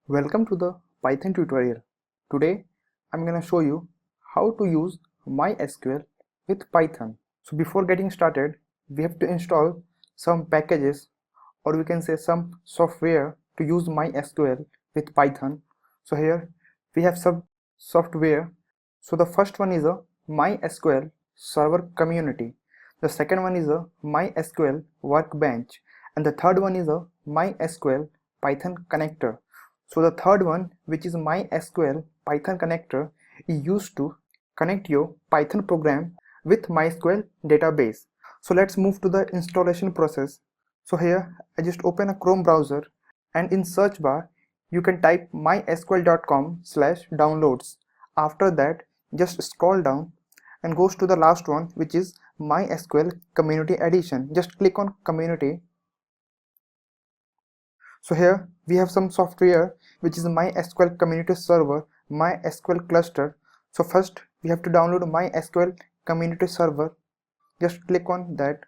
Welcome to the Python tutorial. Today I'm going to show you how to use MySQL with Python. So before getting started, we have to install some packages, or we can say some software to use MySQL with Python. So here we have some software. So the first one is a MySQL server community. The second one is a MySQL workbench, and the third one is a MySQL Python connector. So the third one, which is MySQL Python connector, is used to connect your Python program with MySQL database. So let's move to the installation process. So here I just open a Chrome browser, and in search bar you can type mysql.com/downloads. After that, just scroll down and goes to the last one, which is MySQL Community Edition. Just click on Community. So here we have some software which is MySQL Community Server, MySQL Cluster. So first we have to download MySQL Community Server. Just click on that.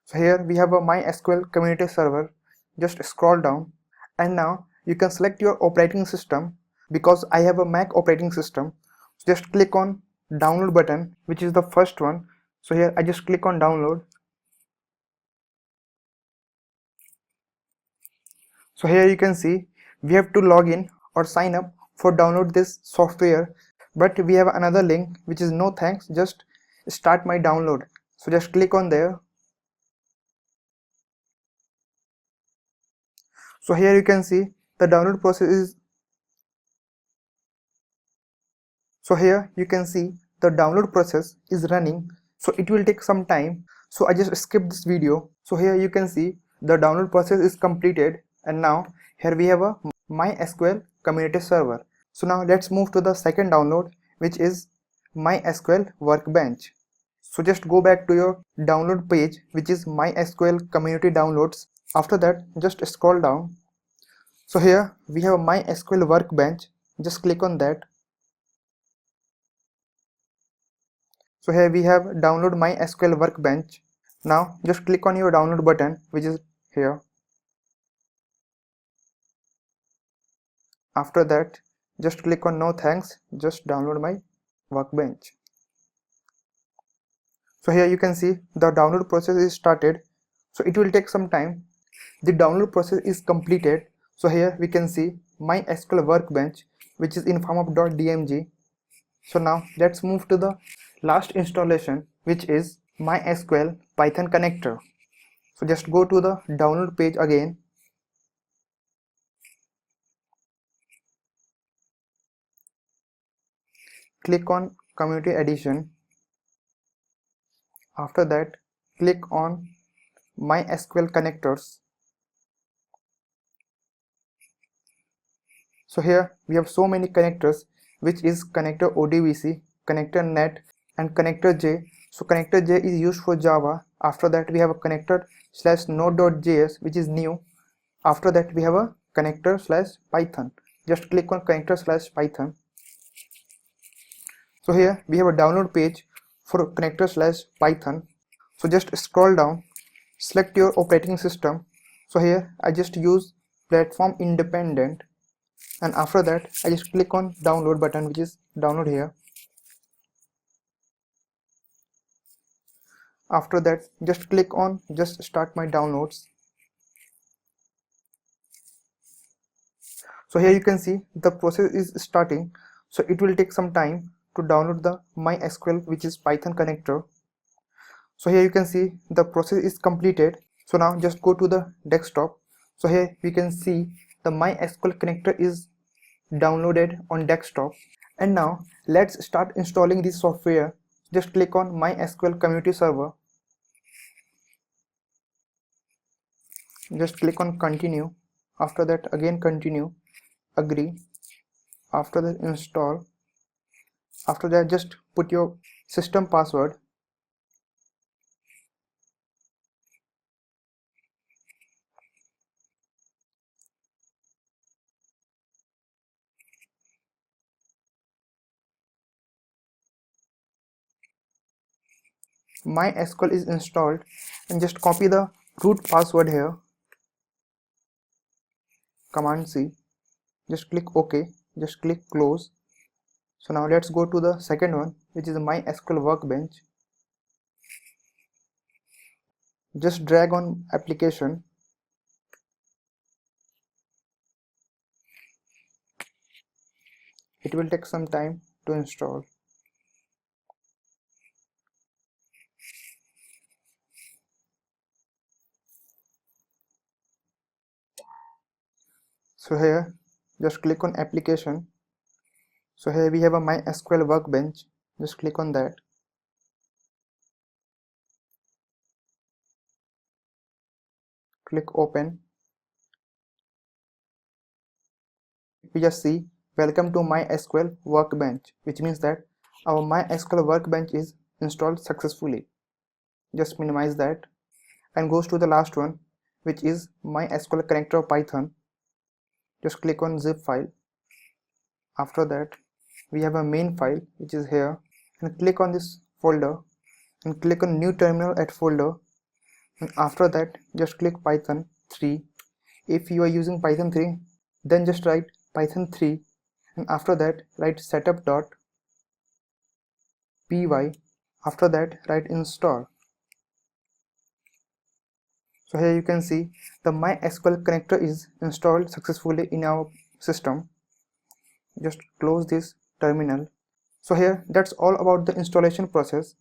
So here we have a MySQL Community Server. Just scroll down, and now you can select your operating system. Because I have a Mac operating system, so just click on download button, which is the first one. So here I just click on download. So here you can see we have to log in or sign up for download this software, but we have another link which is no thanks, just start my download. So just click on there. So here you can see the download process is running, so it will take some time. So I just skip this video. So here you can see the download process is completed, and now here we have a MySQL community server. So now let's move to the second download, which is MySQL workbench. So just go back to your download page, which is MySQL community downloads. After that, just scroll down. So here we have MySQL workbench. Just click on that. So here we have download MySQL workbench. Now just click on your download button, which is here. After that, just click on no thanks, just download my workbench. So here you can see the download process is started, so it will take some time. The download process is completed. So here we can see MySQL workbench, which is in form of .dmg. So now let's move to the last installation, which is MySQL Python connector. So just go to the download page again. Click on Community Edition. After that, click on MySQL connectors. So here we have so many connectors, which is connector ODBC, connector net, and connector J. So connector J is used for Java. After that we have a connector /node.js, which is new. After that we have a connector /python. Just click on connector /python. So here we have a download page for connector /python. So just scroll down, select your operating system. So here I just use platform independent, and after that I just click on download button, which is download here. After that, just click on just start my downloads. So here you can see the process is starting, so it will take some time to download the MySQL, which is Python connector. So here you can see the process is completed. So now just go to the desktop. So here we can see the MySQL connector is downloaded on desktop. And now let's start installing this software. Just click on MySQL community server. Just click on continue. After that again continue, agree. After that install. After that just put your system password. MySQL is installed, and just copy the root password here. Command C, just click OK, just click close. So now let's go to the second one, which is MySQL Workbench. Just drag on application. It will take some time to install. So here, just click on application. So here we have a MySQL Workbench. Just click on that. Click open. We just see welcome to MySQL Workbench, which means that our MySQL Workbench is installed successfully. Just minimize that and goes to the last one, which is MySQL connector Python. Just click on zip file. After that, we have a main file which is here, and click on this folder and click on new terminal at folder, and after that just click Python 3. If you are using Python 3, then just write Python 3, and after that write setup.py. After that write install. So here you can see the MySQL connector is installed successfully in our system. Just close this terminal. So here that's all about the installation process.